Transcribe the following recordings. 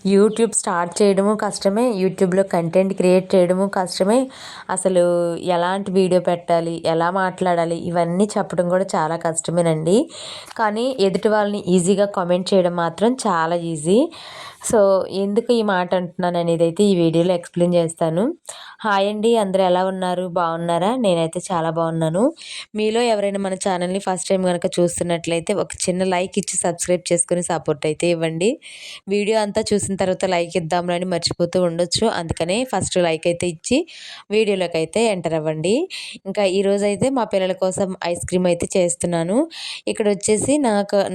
YouTube start చేయడము కష్టమే. యూట్యూబ్‌లో కంటెంట్ క్రియేట్ చేయడము కష్టమే. అసలు ఎలాంటి వీడియో పెట్టాలి? ఎలా మాట్లాడాలి? ఇవన్నీ చెప్పడం కూడా చాలా కష్టమేనండి. కానీ ఎదుటి వాళ్ళని ఈజీగా కామెంట్ చేయడం మాత్రం చాలా ఈజీ. సో, ఎందుకు ఈ మాట అంటున్నాననేదైతే ఈ వీడియోలో ఎక్స్‌ప్లెయిన్ చేస్తాను. హాయ్ అండి. అందరూ ఎలా ఉన్నారు? బాగున్నారా? నేనైతే చాలా బాగున్నాను. మీలో ఎవరైనా మన ఛానల్‌ని ఫస్ట్ టైం గనక చూస్తున్నట్లయితే ఒక చిన్న లైక్ ఇచ్చి సబ్స్క్రైబ్ చేసుకొని సపోర్ట్ అయితే ఇవ్వండి. వీడియో అంతా చూసిన తర్వాత లైక్ ఇద్దాంలే అని మర్చిపోతూ ఉండొచ్చు. అందుకనే ఫస్ట్ లైక్ అయితే ఇచ్చి వీడియోలోకైతే ఎంటర్ అవ్వండి. ఇంకా ఈరోజైతే మా పిల్లల కోసం ఐస్ క్రీమ్ అయితే చేస్తున్నాను. ఇక్కడొచ్చేసి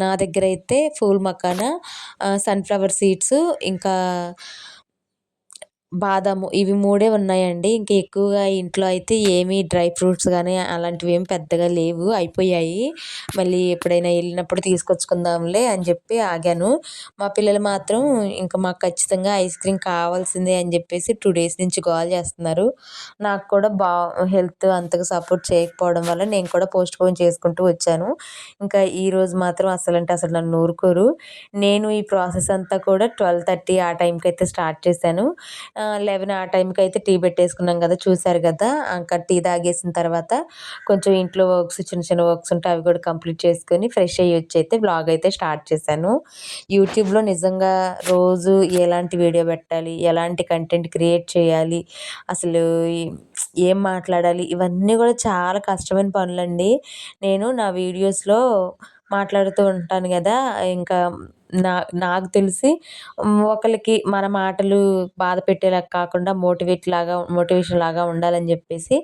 నా దగ్గరైతే ఫూల్ మకానా, సన్‌ఫ్లవర్ సీడ్స్, ఇంకా బాదాము ఇవి మూడే ఉన్నాయండి. ఇంక ఎక్కువగా ఇంట్లో అయితే ఏమి డ్రై ఫ్రూట్స్ గానీ అలాంటివేమి పెద్దగా లేవు. అయిపోయాయి. మళ్ళీ ఎప్పుడైనా ఎళ్ళినప్పుడు తీసుకొచ్చుకుందాంలే అని చెప్పి ఆగాను. మా పిల్లలు మాత్రం ఇంక మాకు ఖచ్చితంగా ఐస్ క్రీమ్ కావాల్సిందే అని చెప్పేసి 2 డేస్ నుంచి గోల చేస్తున్నారు. నాకు కూడా హెల్త్ అంతగా సపోర్ట్ చేయకపోవడం వల్ల నేను కూడా పోస్ట్‌పోన్ చేసుకుంటూ వచ్చాను. ఇంకా ఈరోజు మాత్రం అసలంటే అసలు నన్ను ఊరుకోరు. నేను ఈ ప్రాసెస్ అంతా కూడా 12:30 ఆ టైంకైతే స్టార్ట్ చేశాను. 11 ఆ టైంకి అయితే టీ పెట్టేసుకున్నాం కదా! చూసారు కదా! ఇంకా టీ తాగేసిన తర్వాత కొంచెం ఇంట్లో వర్క్స్ చిన్న చిన్న వర్క్స్ ఉంటే అవి కూడా కంప్లీట్ చేసుకొని ఫ్రెష్ అయ్యి వచ్చైతే వ్లాగ్ అయితే స్టార్ట్ చేశాను. యూట్యూబ్‌లో నిజంగా రోజు ఎలాంటి వీడియో పెట్టాలి? ఎలాంటి కంటెంట్ క్రియేట్ చేయాలి? అసలు ఈ ఏం మాట్లాడాలి? ఇవన్నీ కూడా చాలా కష్టమైన పనులండి. నేను నా వీడియోస్‌లో మాట్లాడుతూ ఉంటాను గదా! ఇంకా నా నాకు తెలిసి ఒకళ్ళకి మన మాటలు బాధ పెట్టేలా కాకుండా మోటివేషన్ లాగా ఉండాలని జెప్పేసి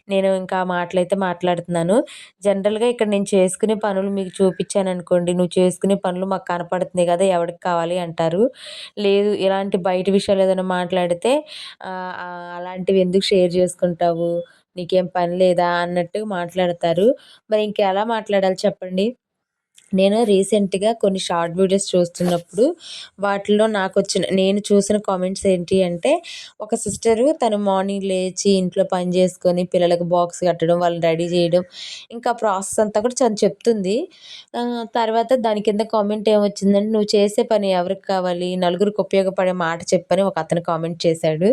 నేను ఇంకా ఆ మాటలైతే మాట్లాడుతున్నాను. జనరల్‌గా ఇక్కడ నేను చేసుకునే పనులు మీకు చూపిచ్చాననుకోండి, "నువ్వు చేసుకునే పనులు మాకు కనపడుతున్నాయి గదా! ఎవడికి కావాలి" అంటారు. లేదు ఇలాంటి బయట విషయాలు ఏదైనా మాట్లాడితే అలాంటివి ఎందుకు షేర్ జేసుకుంటావు? నీకేం పని లేదా? అన్నట్టుగా మాట్లాడతారు. మరి ఇంకెలా మాట్లాడాలి చెప్పండి? నేను రీసెంట్‌గా కొన్ని షార్ట్ వీడియోస్ చూస్తున్నప్పుడు నేను చూసిన కామెంట్స్ ఏంటి అంటే, ఒక సిస్టరు తను మార్నింగ్ లేచి ఇంట్లో పని చేసుకొని పిల్లలకు బాక్స్ కట్టడం, వాళ్ళని రెడీ చేయడం, ఇంకా ప్రాసెస్ అంతా కూడా తను చెప్తుంది. తర్వాత దాని కింద కామెంట్ ఏమొచ్చిందంటే, "నువ్వు చేసే పని ఎవరికి కావాలి? నలుగురికి ఉపయోగపడే మాట చెప్పని" ఒకతను కామెంట్ చేశాడు.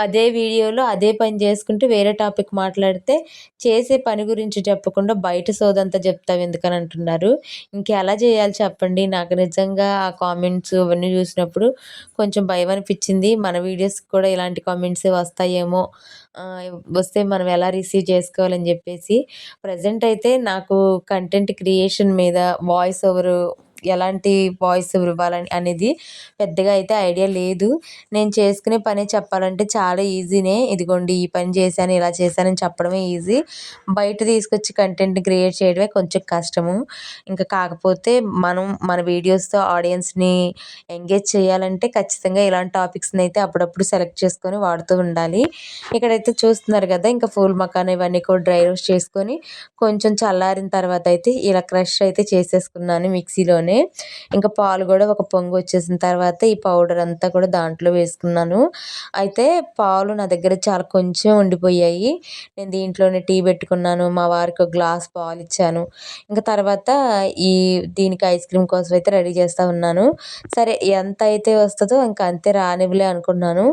అదే వీడియోలో అదే పని చేసుకుంటూ వేరే టాపిక్ మాట్లాడితే, చేసే పని గురించి చెప్పకుండా బయట సోదంతా చెప్తావు ఎందుకని అంటున్నారు. ఇంకెలా చేయాలి చెప్పండి? నాకు నిజంగా ఆ కామెంట్స్ అవన్నీ చూసినప్పుడు కొంచెం భయమనిపిచ్చింది. మన వీడియోస్‌కి కూడా ఇలాంటి కామెంట్సే వస్తాయేమో! వస్తే మనం ఎలా రిసీవ్ చేసుకోవాలని జెప్పేసి. ప్రెజెంట్ అయితే నాకు కంటెంట్ క్రియేషన్ మీద వాయిస్ ఓవరు ఎలాంటి వాయిస్ ఓవర్ ఇవ్వాలని అనేది పెద్దగా అయితే ఐడియా లేదు. నేను చేసుకునే పనే చెప్పాలంటే చాలా ఈజీనే. ఇదిగోండి ఈ పని చేశాను, ఇలా చేశానని చెప్పడమే ఈజీ. బయట తీసుకొచ్చి కంటెంట్ క్రియేట్ చేయడమే కొంచెం కష్టము. కాకపోతే మనం మన వీడియోస్‌తో ఆడియన్స్‌ని ఎంగేజ్ చేయాలంటే ఖచ్చితంగా ఇలాంటి టాపిక్స్‌నైతే అప్పుడప్పుడు సెలెక్ట్ చేసుకొని వాడుతూ ఉండాలి. ఇక్కడైతే చూస్తున్నారు కదా! ఇంకా ఫూల్ మకానా ఇవన్నీ కూడా డ్రై రోస్ట్ చేసుకొని కొంచెం చల్లారిన తర్వాత అయితే ఇలా క్రష్ అయితే చేసేసుకున్నాను మిక్సీలోనే. ఇంకా పాలు కూడా ఒక పొంగు వచ్చేసిన తర్వాత ఈ పౌడర్ అంతా కూడా దాంట్లో వేసుకున్నాను. అయితే పాలు నా దగ్గర చాలా కొంచెం ఉండిపోయాయి. నేను దీంట్లోనే టీ పెట్టుకున్నాను. మా వారికి ఒక గ్లాస్ పాలిచ్చాను. తర్వాత దీనికి ఐస్ క్రీమ్ కోసం అయితే రెడీ చేస్తా ఉన్నాను. సరే ఎంత అయితే వస్తదో అంతే రానివ్వులే అనుకున్నాను.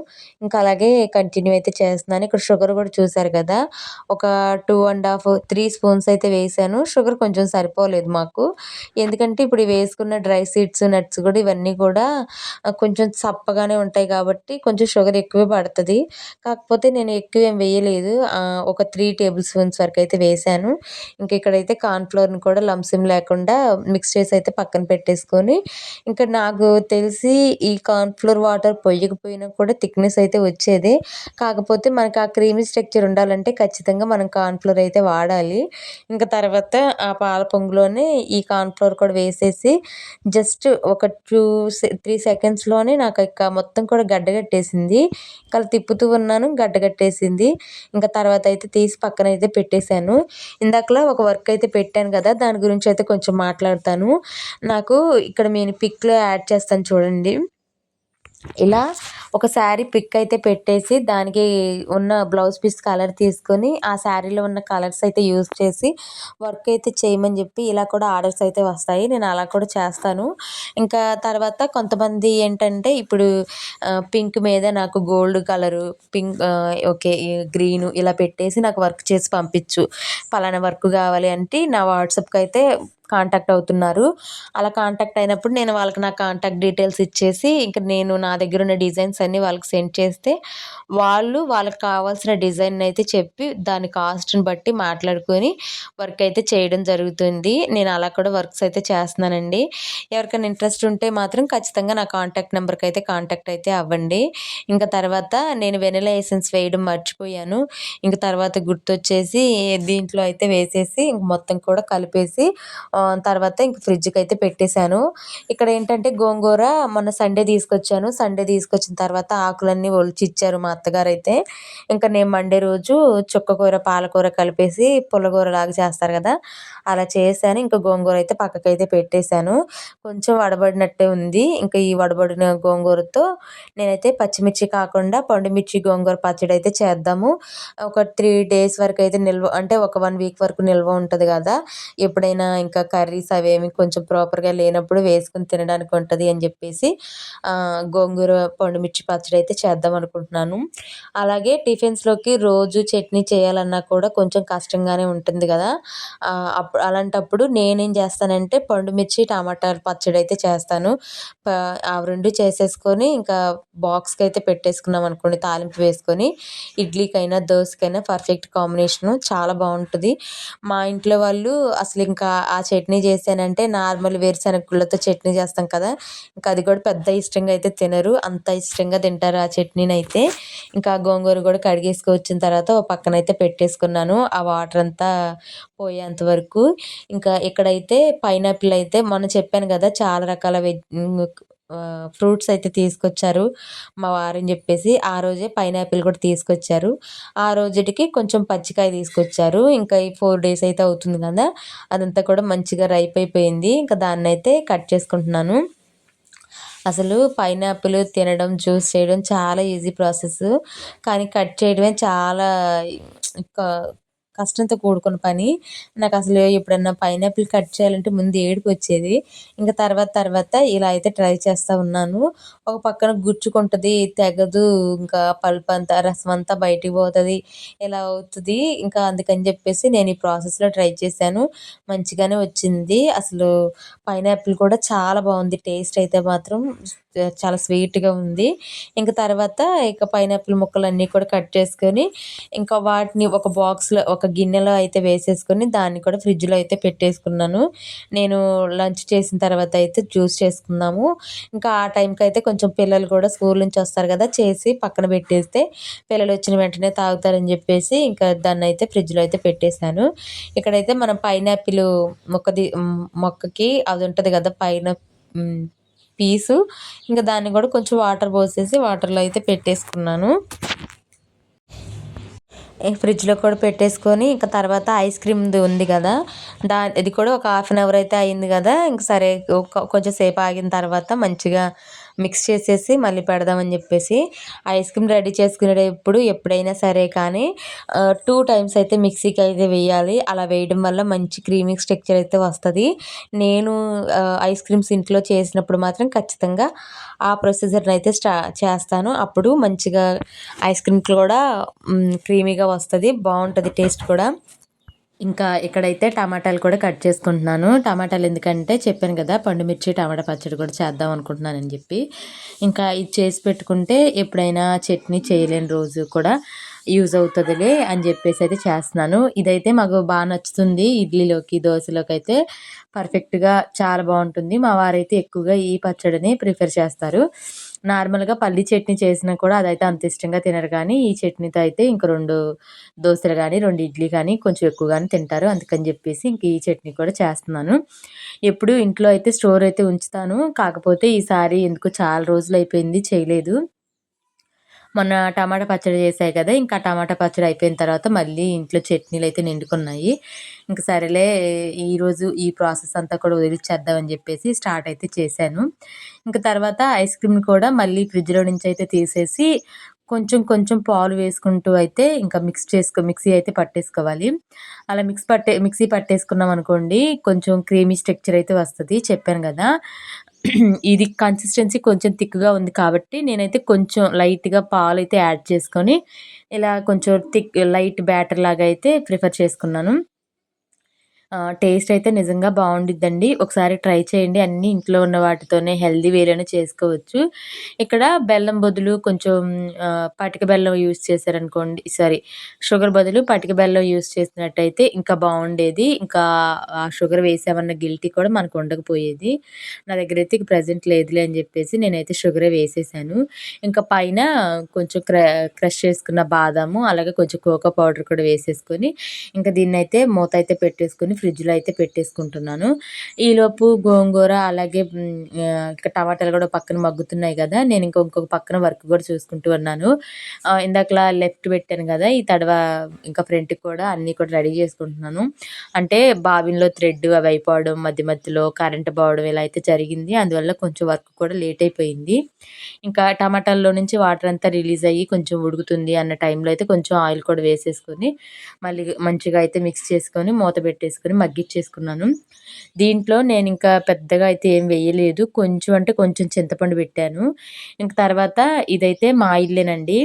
అలాగే కంటిన్యూ అయితే చేస్తున్నాను. ఇక్కడ షుగర్ కూడా చూసారు కదా! ఒక 2 ½ 3 స్పూన్స్ అయితే వేశాను. షుగర్ కొంచెం సరిపోలేదు మాకు. ఎందుకంటే ఇప్పుడు వేసుకున్న డ్రై సీడ్స్, నట్స్ కూడా ఇవన్నీ కూడా కొంచెం సప్పగానే ఉంటాయి కాబట్టి కొంచెం షుగర్ ఎక్కువే పడతది. కాకపోతే నేను ఎక్కువేం వేయలేదు. ఒక 3 టేబుల్ స్పూన్స్ వరకైతే వేశాను. ఇక్కడైతే కార్న్ ఫ్లోర్‌ని కూడా లంప్స్ లేకుండా మిక్స్ చేసి అయితే పక్కన పెట్టేసుకొని, నాకు తెలిసి ఈ కార్న్ ఫ్లోర్ వాటర్ పొయ్యకపోయినా కూడా థిక్‌నెస్ అయితే వచ్చేదే. కాకపోతే మనకు ఆ క్రీమీ స్ట్రక్చర్ ఉండాలంటే ఖచ్చితంగా మనం కార్న్ ఫ్లోర్ అయితే వాడాలి. తర్వాత ఆ పాల పొంగులోనే ఈ కార్న్ ఫ్లోర్ కూడా వేసేసి జస్ట్ ఒక 3 సెకండ్స్‌లోనే నాకు మొత్తం కూడా గడ్డగట్టేసింది. అలా తిప్పుతూ ఉన్నాను గడ్డగట్టేసింది. తర్వాత అయితే తీసి పక్కనైతే పెట్టేశాను. ఇందాకలా ఒక వర్క్ అయితే పెట్టాను కదా! దాని గురించి అయితే కొంచెం మాట్లాడతాను. నాకు ఇక్కడ నేను పిక్‌లో యాడ్ చేస్తాను చూడండి. ఇలా ఒక శారీ పిక్ అయితే పెట్టేసి దానికి ఉన్న బ్లౌజ్ పీస్ కలర్ తీసుకొని ఆ శారీలో ఉన్న కలర్స్ అయితే యూజ్ చేసి వర్క్ అయితే చేయమని చెప్పి ఇలా కూడా ఆర్డర్స్ అయితే వస్తాయి. నేను అలా కూడా చేస్తాను. ఇంకా తర్వాత కొంతమంది ఏంటంటే ఇప్పుడు పింక్ మీద నాకు గోల్డ్ కలరు, ఓకే, గ్రీను ఇలా పెట్టేసి నాకు వర్క్ చేసి పంపించు, పలానా వర్క్ కావాలి అంటే నా వాట్సాప్కి అయితే కాంటాక్ట్ అవుతున్నారు. అలా కాంటాక్ట్ అయినప్పుడు నేను వాళ్ళకి నా కాంటాక్ట్ డీటెయిల్స్ ఇచ్చేసి ఇంక నేను నా దగ్గర ఉన్న డిజైన్స్ అన్నీ వాళ్ళకి సెండ్ చేస్తే వాళ్ళు వాళ్ళకి కావాల్సిన డిజైన్ అయితే చెప్పి దాని కాస్ట్ని బట్టి మాట్లాడుకొని వర్క్ అయితే చేయడం జరుగుతుంది. నేను అలా కూడా వర్క్స్ అయితే చేస్తున్నానండి. ఎవరికైనా ఇంట్రెస్ట్ ఉంటే మాత్రం ఖచ్చితంగా నా కాంటాక్ట్ నెంబర్కి అయితే కాంటాక్ట్ అయితే అవ్వండి. ఇంకా తర్వాత నేను వెనిలా ఎసెన్స్ వేయడం మర్చిపోయాను. ఇంక తర్వాత గుర్తొచ్చేసి దీంట్లో అయితే వేసేసి ఇంక మొత్తం కూడా కలిపేసి తర్వాత ఇంక ఫ్రిడ్జ్‌కి అయితే పెట్టేశాను. ఇక్కడ ఏంటంటే గోంగూర మొన్న సండే తీసుకొచ్చాను. సండే తీసుకొచ్చిన తర్వాత ఆకులన్నీ ఒలిచిచ్చారు మా అత్తగారైతే. ఇంకా నేను మండే రోజు చుక్కకూర, పాలకూర కలిపేసి పుల్లగూరలాగా చేస్తారు కదా! అలా చేశాను. ఇంకా గోంగూర అయితే పక్కకైతే పెట్టేశాను. కొంచెం వడబడినట్టే ఉంది. ఇంకా ఈ వడబడిన గోంగూరతో నేనైతే పచ్చిమిర్చి కాకుండా పండుమిర్చి గోంగూర పచ్చడి అయితే చేద్దాము. ఒక 3 డేస్ వరకు అయితే నిల్వ అంటే ఒక 1 వీక్ వరకు నిల్వ ఉంటది కదా! ఎప్పుడైనా ఇంకా కర్రీస్ అవేమి కొంచెం ప్రాపర్‌గా లేనప్పుడు వేసుకొని తినడానికి ఉంటది అని చెప్పేసి గోంగూర పండుమిర్చి పచ్చడి అయితే చేద్దాం అనుకుంటున్నాను. అలాగే టిఫిన్స్‌లోకి రోజు చట్నీ చేయాలన్నా కూడా కొంచెం కష్టంగానే ఉంటుంది కదా! అలాంటప్పుడు నేనేం చేస్తానంటే పండుమిర్చి, టమాటాల పచ్చడి అయితే చేస్తాను. ప అవి 2 చేసేసుకొని ఇంకా బాక్స్‌కి అయితే పెట్టేసుకున్నాం అనుకోండి తాలింపు వేసుకొని ఇడ్లీకైనా, దోసకైనా పర్ఫెక్ట్ కాంబినేషను చాలా బావుంటది. మా ఇంట్లో వాళ్ళు అసలింకా ఆ చట్నీ చేశానంటే నార్మల్ వేరుశనగ గుళ్ళతో చట్నీ చేస్తాం కదా! ఇంకా అది కూడా పెద్ద ఇష్టంగా అయితే తినరు. అంత ఇష్టంగా తింటారు ఆ చట్నీనైతే. ఇంకా గోంగూర కూడా కడిగేసుకొచ్చిన తర్వాత ఓ పక్కనైతే పెట్టేసుకున్నాను. ఆ వాటరంతా పోయేంత వరకు. ఇంకా ఇక్కడైతే పైనాపిల్ అయితే మొన్న చెప్పాను కదా! చాలా రకాల ఫ్రూట్స్ అయితే తీసుకొచ్చారు మా వారని చెప్పేసి. ఆ రోజే పైనాపిల్ కూడా తీసుకొచ్చారు. ఆ రోజుటికి కొంచెం పచ్చికాయ తీసుకొచ్చారు. ఇంకా ఈ 4 డేస్ అయితే అవుతుంది కదా! అదంతా కూడా మంచిగా రైప్ అయిపోయింది. ఇంకా దాన్నైతే కట్ చేసుకుంటున్నాను. అసలు పైనాపిల్ తినడం, జ్యూస్ చేయడం చాలా ఈజీ ప్రాసెస్. కానీ కట్ చేయడమే చాలా క కష్టంతో కూడుకున్న పని. నాకసలు ఎప్పుడన్నా పైనాపిల్ కట్ చేయాలంటే ముందు ఏడుపొచ్చేది. ఇంక తర్వాత తర్వాత ఇలా అయితే ట్రై చేస్తా ఉన్నాను. ఒక పక్కన గుచ్చుకుంటది, తెగదు, ఇంకా పల్పంతా, రసమంతా బయటికి పోతది. ఇలా అవుతది. ఇంకా అందుకని జెప్పేసి నేను ఈ ప్రాసెస్‌లో ట్రై చేశాను. మంచిగానే వచ్చింది. అసలు పైనాపిల్ కూడా చాలా బావుంది. టేస్ట్ అయితే మాత్రం చాలా స్వీట్‌గా ఉంది. ఇంక తర్వాత ఇక పైనాపిల్ ముక్కలన్నీ కూడా కట్ చేసుకొని, ఇంకా వాటిని ఒక బాక్స్‌లో ఒక గిన్నెలో అయితే వేసేసుకొని, దాన్ని కూడా ఫ్రిడ్జ్‌లో అయితే పెట్టేసుకున్నాను. నేను లంచ్ చేసిన తర్వాత అయితే జ్యూస్ చేసుకుందాము. ఇంకా ఆ టైంకయితే కొంచెం పిల్లలు కూడా స్కూల్ నుంచి వస్తారు కదా! చేసి పక్కన పెట్టేస్తే పిల్లలొచ్చిన వెంటనే తాగుతారని జెప్పేసి, ఇంకా దాన్నయితే ఫ్రిడ్జ్‌లో అయితే పెట్టేశాను. ఇక్కడైతే మనం పైనాపిలు మొక్కకి అది ఉంటది గదా! పైన హ్మ్. పీసు. ఇంక దాన్ని గూడా కొంచెం వాటర్ పోసేసి వాటర్‌లో అయితే పెట్టేసుకున్నాను. ఫ్రిడ్జ్‌లో కూడా పెట్టేసుకొని ఇంక తర్వాత ఐస్ క్రీమ్‌ది ఉంది గదా! ఇది కూడా ఒక హాఫ్ అన్ అవర్ అయితే అయింది గదా! ఇంక సరే కొంచెం సేపు ఆగిన తర్వాత మంచిగా మిక్స్ చేసేసి మళ్ళీ పెడదామని జెప్పేసి ఐస్ క్రీమ్ రెడీ చేసుకునేటప్పుడు ఎప్పుడైనా సరే కానీ 2 టైమ్స్ అయితే మిక్సీకి అయితే వేయాలి. అలా వేయడం వల్ల మంచి క్రీమీ స్ట్రక్చర్ అయితే వస్తది. నేను ఐస్ క్రీమ్స్ ఇంట్లో చేసినప్పుడు మాత్రం ఖచ్చితంగా ఆ ప్రొసీజర్‌ని అయితే చేస్తాను. అప్పుడు మంచిగా ఐస్ క్రీమ్ కూడా క్రీమీగా వస్తది. బావుంటది టేస్ట్ కూడా. ఇంకా ఇక్కడైతే టమాటాలు కూడా కట్ చేసుకుంటున్నాను. టమాటాలు ఎందుకంటే చెప్పాను కదా! పండుమిర్చి, టమాటా పచ్చడి కూడా చేద్దాం అనుకుంటున్నానని జెప్పి. ఇంకా ఇది చేసి పెట్టుకుంటే ఎప్పుడైనా చట్నీ చేయలేని రోజు కూడా యూజ్ అవుతదిలే అని జెప్పేసి అయితే చేస్తున్నాను. ఇదైతే మాకు నచ్చుతుంది. ఇడ్లీలోకి, దోసలోకైతే పర్ఫెక్ట్‌గా చాలా బావుంటుంది. మా వారైతే ఎక్కువగా ఈ పచ్చడిని ప్రిఫర్ చేస్తారు. నార్మల్‌గా పల్లీ చట్నీ చేసినా కూడా అదైతే అంత ఇష్టంగా తినరు గానీ, ఈ చట్నీతో అయితే ఇంక 2 దోసలు గానీ, 2 ఇడ్లీ గానీ కొంచెం ఎక్కువగానే తింటారు. అందుకని జెప్పేసి ఇంక ఈ చట్నీ కూడా చేస్తున్నాను. ఎప్పుడు ఇంట్లో అయితే స్టోర్ అయితే ఉంచుతాను. కాకపోతే ఈసారి ఎందుకో చాలా రోజులైపోయింది చేయలేదు. మొన్న టమాటా పచ్చడి చేశాయి కదా! ఇంకా టమాటా పచ్చడి అయిపోయిన తర్వాత మళ్ళీ ఇంట్లో చట్నీలయితే నిండుకున్నాయి. ఇంక సరేలే ఈరోజు ఈ ప్రాసెస్ అంతా కూడా వదిలిచ్చేద్దాం అని జెప్పేసి స్టార్ట్ అయితే చేశాను. ఇంక తర్వాత ఐస్ క్రీమ్‌ని కూడా మళ్ళీ ఫ్రిడ్జ్‌లో నుంచయితే తీసేసి కొంచెం కొంచెం పాలు వేసుకుంటూ అయితే ఇంకా మిక్సీ అయితే పట్టేసుకోవాలి. అలా మిక్సీ పట్టేసుకున్నామనుకోండి కొంచెం క్రీమీ స్ట్రక్చర్ అయితే వస్తది. చెప్పాను గదా! ఇది కన్సిస్టెన్సీ కొంచెం థిక్‌గా ఉంది కాబట్టి నేనైతే కొంచెం లైట్‌గా పాలైతే యాడ్ చేసుకొని ఇలా కొంచెం లైట్ బ్యాటర్ లాగా అయితే ప్రిఫర్ చేసుకున్నాను. టేస్ట్ అయితే నిజంగా బావుండిద్దండి. ఒకసారి ట్రై చేయండి. అన్నీ ఇంట్లో ఉన్న వాటితోనే హెల్తీ వేలోనే చేసుకోవచ్చు. ఇక్కడ బెల్లం బదులు కొంచెం పటిక బెల్లం యూజ్ చేశారనుకోండి షుగర్ బదులు పటిక బెల్లం యూజ్ చేసినట్టయితే ఇంకా బావుండేది. ఇంకా ఆ షుగర్ వేసామన్న గిల్టీ కూడా మనకు ఉండకపోయేది. నా దగ్గరైతే ఇక ప్రెజెంట్ లేదులే అని జెప్పేసి నేనైతే షుగరే వేసేసాను. ఇంకా పైన కొంచెం క్రష్ చేసుకున్న బాదాము, అలాగే కొంచెం కోకో పౌడర్ కూడా వేసేసుకొని ఇంకా దీన్నైతే మూత అయితే పెట్టేసుకొని ఫ్రిడ్జ్‌లో అయితే పెట్టేసుకుంటున్నాను. ఈలోపు గోంగూర అలాగే ఇక టమాటాలు గూడా పక్కన మగ్గుతున్నాయి గదా! నేను ఇంకొక పక్కన వర్క్ గూడా చూసుకుంటూ ఉన్నాను. ఇందాకలా లెఫ్ట్ పెట్టాను గదా! ఈ తడవ ఇంకా ఫ్రంట్‌కి కూడా అన్నీ కూడా రెడీ చేసుకుంటున్నాను. అంటే బాబిన్‌లో థ్రెడ్ అవి అయిపోవడం, మధ్య మధ్యలో కరెంట్ పోవడం ఇలా అయితే జరిగింది. అందువల్ల కొంచెం వర్క్ కూడా లేట్ అయిపోయింది. ఇంకా టమాటాల్లో నుంచి వాటర్ అంతా రిలీజ్ అయ్యి కొంచెం ఉడుకుతుంది అన్న టైంలో అయితే కొంచెం ఆయిల్ కూడా వేసేసుకొని మళ్ళీ మంచిగా అయితే మిక్స్ చేసుకొని మూత పెట్టేసుకొని మగ్గిచ్చేసుకున్నాను. దీంట్లో నేనింకా పెద్దగా అయితే ఏం వేయలేదు. కొంచెం అంటే కొంచెం చింతపండు పెట్టాను. ఇంక తర్వాత ఇదైతే మా ఇల్లేనండి.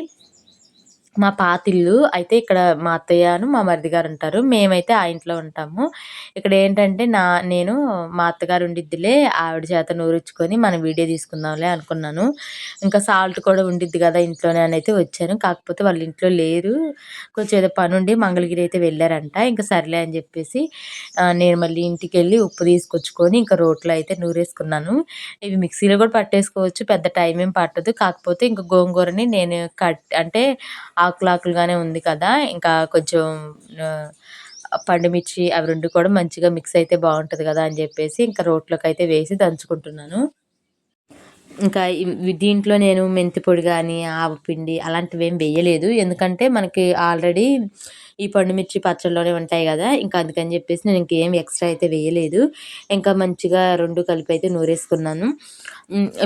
మా పాతిల్లు. అయితే ఇక్కడ మా అత్తయ్యను, మా మరిది గారుంటారు. మేమైతే ఆ ఇంట్లో ఉంటాము. ఇక్కడేంటంటే నేను మా అత్తగారు ఉండిద్దిలే, ఆవిడ చేత నూరిచ్చుకొని మనం వీడియో తీసుకుందాంలే అనుకున్నాను. ఇంకా సాల్ట్ కూడా ఉండిద్ది గదా ఇంట్లోనే అనైతే వచ్చాను. కాకపోతే వాళ్ళు ఇంట్లో లేరు. కొంచెం ఏదో పనుండి మంగళగిరి అయితే వెళ్లారంట. ఇంక సర్లే అని జెప్పేసి నేను మళ్ళీ ఇంటికెళ్ళి ఉప్పు తీసుకొచ్చుకొని ఇంకా రోట్లో అయితే నూరేసుకున్నాను. ఇవి మిక్సీలో గూడా పట్టేసుకోవచ్చు. పెద్ద టైం ఏం పట్టదు. కాకపోతే ఇంక గోంగూరని నేను అంటే ఆకులాకులుగానే ఉంది కదా! ఇంకా కొంచెం ఆహ్, పండుమిర్చి అవి 2 కూడా మంచిగా మిక్స్ అయితే బావుంటది గదా! అని జెప్పేసి ఇంకా రోట్లోకైతే వేసి దంచుకుంటున్నాను. ఇంకా దీంట్లో నేను మెంతి పొడి గానీ, ఆవపిండి అలాంటివేం వెయ్యలేదు. ఎందుకంటే మనకి ఆల్రెడీ ఈ పండుమిర్చి పచ్చడిలోనే ఉంటాయి గదా! ఇంకా అందుకని జెప్పేసి నేను ఇంకేం ఎక్స్‌ట్రా అయితే వేయలేదు. ఇంకా మంచిగా 2 కలిపైతే నూరేసుకున్నాను.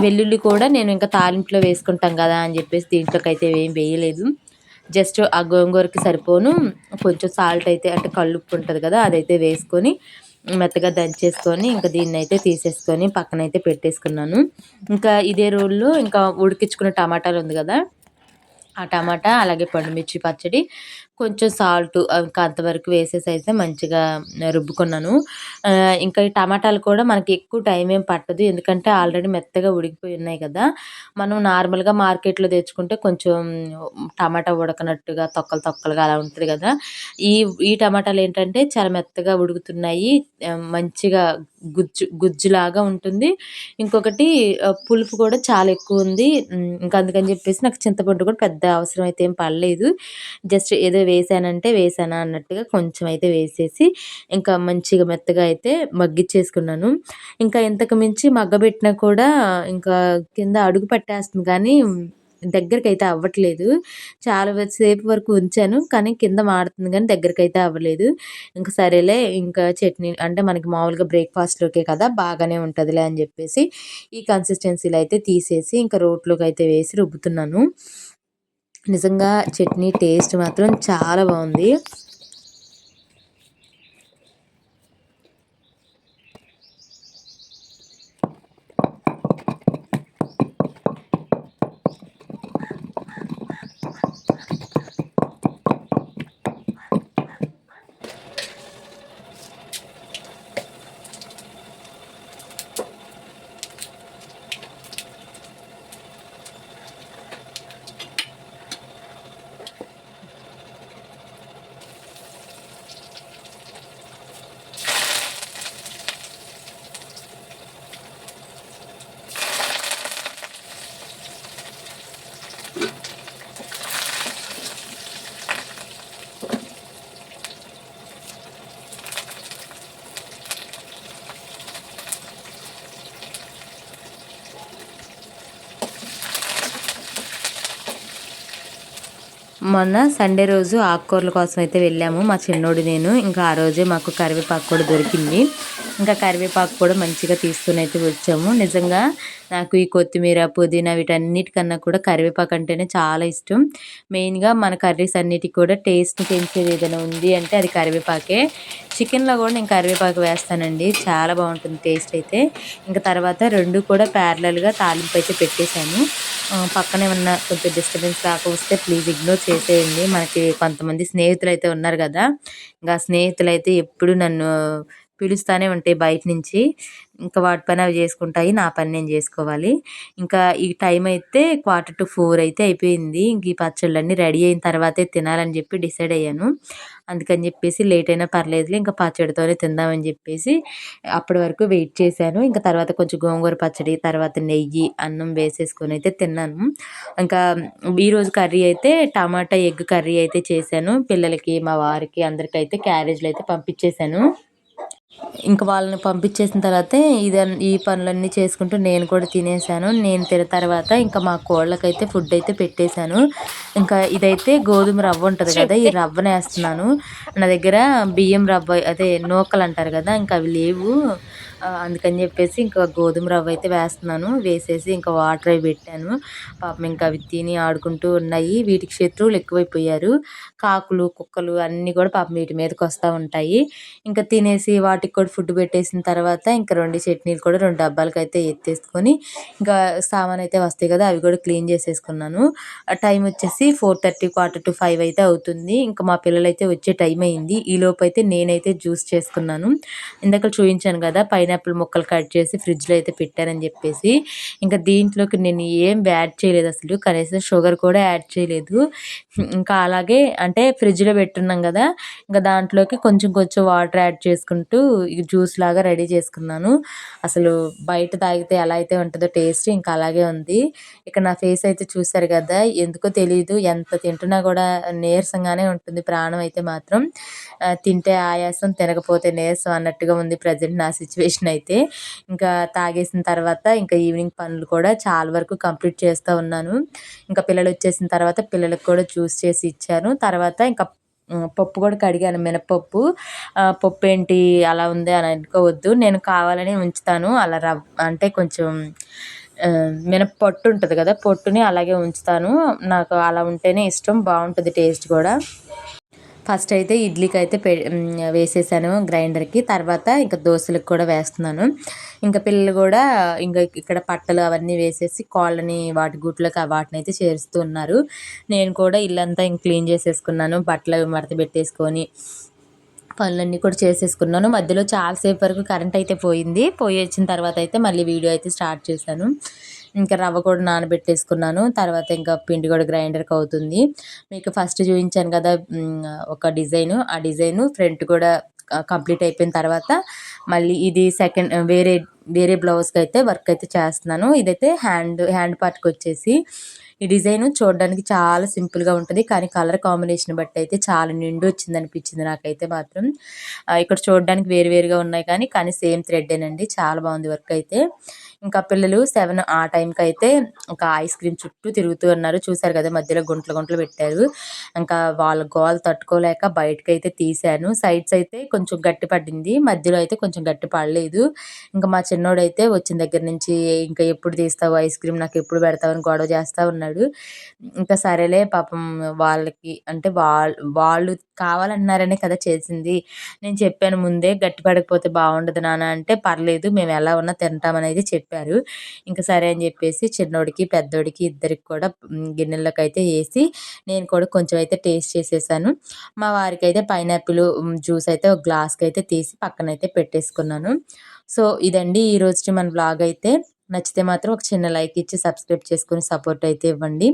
వెల్లుల్లి కూడా నేను ఇంకా తాలింపులో వేసుకుంటాం గదా! అని జెప్పేసి దీంట్లోకైతే ఏం వేయలేదు. జస్ట్ ఆ గోంగూరకి సరిపోను కొంచెం సాల్ట్ అయితే అంటే కల్లుప్పు ఉంటది గదా! అదైతే వేసుకొని మెత్తగా దంచేసుకొని ఇంక దీన్నైతే తీసేసుకొని పక్కనైతే పెట్టేసుకున్నాను. ఇంకా ఇదే రోల్లో ఇంకా ఉడికించుకున్న టమాటాలుంది గదా! ఆ టమాటా అలాగే పండుమిర్చి పచ్చడి, కొంచెం సాల్టు ఇంకా అంతవరకు వేసేసైతే మంచిగా రుబ్బుకున్నాను. ఇంకా ఈ టమాటాలు కూడా మనకి ఎక్కువ టైం ఏం పట్టదు. ఎందుకంటే ఆల్రెడీ మెత్తగా ఉడికిపోయి ఉన్నాయి కదా! మనం నార్మల్‌గా మార్కెట్‌లో తెచ్చుకుంటే కొంచెం టమాటా ఉడకనట్టుగా తొక్కలు తొక్కలుగా అలా ఉంటది గదా! ఈ ఈ టమాటాలేంటంటే చాలా మెత్తగా ఉడుకుతున్నాయి. మంచిగా గుజ్జులాగా ఉంటుంది. ఇంకొకటి పులుపు కూడా చాలా ఎక్కువుంది. ఇంకా అందుకని జెప్పేసి నాకు చింతపండు కూడా పెద్ద అవసరం అయితే ఏం పడలేదు. జస్ట్ ఏదో వేశానంటే వేశానా అన్నట్టుగా కొంచెం అయితే వేసేసి, ఇంకా మంచిగా మెత్తగా అయితే మగ్గిచ్చేసుకున్నాను. ఇంకా ఇంతకు మించి మగ్గబెట్టినా కూడా ఇంకా కింద అడుగు పట్టేస్తుంది కానీ దగ్గరికైతే అవ్వట్లేదు. చాలా సేపు వరకు ఉంచాను. కానీ కింద మాడుతుంది గానీ దగ్గరికైతే అవ్వలేదు. ఇంక సరేలే ఇంకా చట్నీ అంటే మనకి మామూలుగా బ్రేక్‌ఫాస్ట్‌లోకే కదా! బాగానే ఉంటదిలే అని జెప్పేసి ఈ కన్సిస్టెన్సీలో అయితే తీసేసి ఇంకా రోట్లోకైతే వేసి రుబ్బుతున్నాను. నిజంగా చట్నీ టేస్ట్ మాత్రం చాలా బావుంది. మొన్న సండే రోజు ఆకుకూరల కోసం అయితే వెళ్ళాము మా చిన్నోడు నేను. ఇంకా ఆ రోజే మాకు కరివేపాకు కూడా దొరికింది. ఇంకా కరివేపాకు కూడా మంచిగా తీసుకొని అయితే వచ్చాము. నిజంగా నాకు ఈ కొత్తిమీర, పుదీనా వీటన్నిటికన్నా కూడా కరివేపాకు అంటేనే చాలా ఇష్టం. మెయిన్‌గా మన కర్రీస్ అన్నిటికి కూడా టేస్ట్‌ని పెంచేది ఏదైనా ఉంది అంటే అది కరివేపాకే. చికెన్‌లో కూడా నేను కరివేపాకు వేస్తానండి. చాలా బాగుంటుంది టేస్ట్ అయితే. ఇంకా తర్వాత 2 కూడా ప్యారలల్‌గా తాలింపు అయితే పెట్టేశాను. పక్కన ఏమన్నా కొంచెం డిస్టర్బెన్స్ రాక వస్తే ప్లీజ్ ఇగ్నోర్ చేసేయండి. మనకి కొంతమంది స్నేహితులైతే ఉన్నారు గదా! ఇంక ఆ స్నేహితులైతే ఎప్పుడు నన్ను పిలుస్తానే ఉంటాయి బయట నుంచి. ఇంకా వాటి పని అవి జేసుకుంటాయి. నా పని నేను జేసుకోవాలి. ఇంకా ఈ టైం అయితే 3:45 అయితే అయిపోయింది. ఇంక ఈ పచ్చళ్ళన్నీ రెడీ అయిన తర్వాతే తినాలని జెప్పి డిసైడ్ అయ్యాను. అందుకని జెప్పేసి లేట్ అయినా పర్లేదులే ఇంకా పచ్చడితోనే తిందామని జెప్పేసి అప్పటి వరకు వెయిట్ చేశాను. ఇంకా తర్వాత కొంచెం గోంగూర పచ్చడి, తర్వాత నెయ్యి, అన్నం వేసేసుకొనైతే తిన్నాను. ఇంకా ఈరోజు కర్రీ అయితే టమాటా ఎగ్ కర్రీ అయితే చేశాను. పిల్లలకి, మా వారికి అందరికైతే క్యారేజ్‌లయితే పంపించేశాను. ఇంక వాళ్ళని పంపించేసిన తర్వాతే ఈ పనులన్నీ చేసుకుంటూ నేను కూడా తినేసాను. నేను తిన్న తర్వాత ఇంకా మా కోళ్ళకైతే ఫుడ్ అయితే పెట్టేశాను. ఇంకా ఇదైతే గోధుమ రవ్వ ఉంటది కదా! ఈ రవ్వనేస్తున్నాను. నా దగ్గర బియ్యం రవ్వ అదే నూకలంటారు కదా! ఇంకా అవి లేవు. అందుకని చెప్పేసి ఇంకా గోధుమ రవ్వ అయితే వేస్తున్నాను. వేసేసి ఇంకా వాటర్ అవి పెట్టాను. పాపం ఇంకా అవి తిని ఆడుకుంటూ ఉన్నాయి. వీటికి శత్రువులు ఎక్కువైపోయారు. కాకులు, కుక్కలు అన్నీ కూడా పాపం వీటి మీదకి వస్తా ఉంటాయి. ఇంకా తినేసి వాటికి కూడా ఫుడ్ పెట్టేసిన తర్వాత ఇంకా 2 చట్నీలు కూడా 2 డబ్బాలకైతే ఎత్తేసుకొని ఇంకా సామానయితే వస్తాయి కదా! అవి కూడా క్లీన్ చేసేసుకున్నాను. టైం వచ్చేసి 4:30, 4:45 అయితే అవుతుంది. ఇంకా మా పిల్లలైతే వచ్చే టైం అయింది. ఈలోపైతే నేనైతే జ్యూస్ చేసుకున్నాను. ఇందాక చూయించాను కదా! పైనాపిల్ ముక్కలు కట్ చేసి ఫ్రిడ్జ్‌లో అయితే పెట్టానని చెప్పేసి. ఇంకా దీంట్లోకి నేను ఏం యాడ్ చేయలేదసలు. కనీసం షుగర్ కూడా యాడ్ చేయలేదు. ఇంకా అలాగే అంటే ఫ్రిడ్జ్‌లో పెట్టున్నాం కదా! ఇంకా దాంట్లోకి కొంచెం కొంచెం వాటర్ యాడ్ చేసుకుంటూ ఈ జ్యూస్ లాగా రెడీ చేసుకున్నాను. అసలు బయట తాగితే ఎలా అయితే ఉంటదో టేస్ట్ ఇంకా అలాగే ఉంది. ఇక నా ఫేస్ అయితే చూసారు కదా! ఎందుకో తెలీదు ఎంత తింటున్నా కూడా నీరసంగానే ఉంటుంది ప్రాణం అయితే మాత్రం. తింటే ఆయాసం, తినకపోతే నీరసం అన్నట్టుగా ఉంది ప్రెజెంట్ నా సిట్యుయేషన్ అయితే. ఇంకా తాగేసిన తర్వాత ఇంకా ఈవినింగ్ పనులు కూడా చాలా వరకు కంప్లీట్ చేస్తా ఉన్నాను. ఇంకా పిల్లలొచ్చేసిన తర్వాత పిల్లలకి కూడా జ్యూస్ చేసి ఇచ్చాను. తర్వాత ఇంకా పప్పు కూడా కడిగాను మినపప్పు. పప్పేంటి అలా ఉంది అని అనుకోవద్దు. నేను కావాలని ఉంచుతాను. అలా అంటే కొంచెం మినప్పొట్టు ఉంటది కదా! పొట్టుని అలాగే ఉంచుతాను. నాకు అలా ఉంటేనే ఇష్టం. బావుంటది టేస్ట్ కూడా. ఫస్ట్ అయితే ఇడ్లీకైతే వేసేసాను గ్రైండర్‌కి. తర్వాత ఇంక దోసలకు కూడా వేస్తున్నాను. ఇంక పిల్లలు గూడా ఇంక ఇక్కడ పట్టలు అవన్నీ వేసేసి కోళ్ళని వాటి గూట్లోకి వాటినైతే చేరుస్తూ ఉన్నారు. నేను కూడా ఇల్లంతా క్లీన్ చేసేసుకున్నాను. బట్టలవి మడత పెట్టేసుకొని పనులన్నీ కూడా చేసేసుకున్నాను. మధ్యలో చాలా సేపు వరకు కరెంట్ అయితే పోయింది. పోయొచ్చిన తర్వాత అయితే మళ్ళీ వీడియో అయితే స్టార్ట్ చేశాను. ఇంకా రవ్వ కూడా నానబెట్టేసుకున్నాను. తర్వాత ఇంకా పిండి కూడా గ్రైండర్‌కి అవుతుంది. మీకు ఫస్ట్ చూయించాను కదా! ఒక డిజైను. ఆ డిజైను ఫ్రంట్ కూడా కంప్లీట్ అయిపోయిన తర్వాత మళ్ళీ ఇది సెకండ్ వేరే బ్లౌజ్‌కైతే వర్క్ అయితే చేస్తున్నాను. ఇదైతే హ్యాండ్ పార్ట్‌కొచ్చేసి ఈ డిజైను చూడడానికి చాలా సింపుల్‌గా ఉంటది. కానీ కలర్ కాంబినేషన్ బట్టి అయితే చాలా నిండొచ్చిందనిపించింది నాకైతే మాత్రం. ఇక్కడ చూడడానికి వేరు వేరుగా ఉన్నాయి కానీ సేమ్ థ్రెడ్డేనండి. చాలా బాగుంది వర్క్ అయితే. ఇంకా పిల్లలు 7 ఆ టైంకైతే ఇంకా ఐస్ క్రీమ్ చుట్టూ తిరుగుతూ ఉన్నారు. చూసారు కదా! మధ్యలో గుంటలు గుంటలు పెట్టారు. ఇంకా వాళ్ళ గోల తట్టుకోలేక బయటకైతే తీశాను. సైడ్స్ అయితే కొంచెం గట్టి పడింది. మధ్యలో అయితే కొంచెం గట్టి పడలేదు. ఇంకా మా చిన్నోడైతే వచ్చిన దగ్గర నుంచి ఇంకా ఎప్పుడు తీస్తావు ఐస్ క్రీమ్ నాకెప్పుడు పెడతావు అని గొడవ చేస్తా ఉన్నాడు. ఇంకా సరేలే పాపం వాళ్ళకి అంటే వాళ్ళు కావాలన్నారనే కదా చేసింది. నేను చెప్పాను ముందే గట్టి పడకపోతే బాగుండదు నాన్న అంటే, పర్లేదు మేము ఎలా ఉన్నా తింటామనైతే చెప్పారు. ఇంక సరే అని చెప్పేసి చిన్నోడికి, పెద్దోడికి ఇద్దరికి కూడా గిన్నెల్లోకైతే ఏసి నేను కూడా కొంచెం అయితే టేస్ట్ చేసేసాను. మా వారికైతే పైనాపిల్ జ్యూస్ అయితే ఒక గ్లాస్‌కైతే తీసి పక్కనైతే పెట్టేసుకున్నాను. సో, ఇదండి ఈరోజుటి మన వ్లాగ్ అయితే. నచ్చితే మాత్రం ఒక చిన్న లైక్ ఇచ్చి సబ్స్క్రైబ్ చేసుకొని సపోర్ట్ అయితే ఇవ్వండి.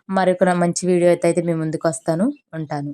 మరొక మంచి వీడియోతో అయితే మీ ముందుకొస్తాను. ఉంటాను.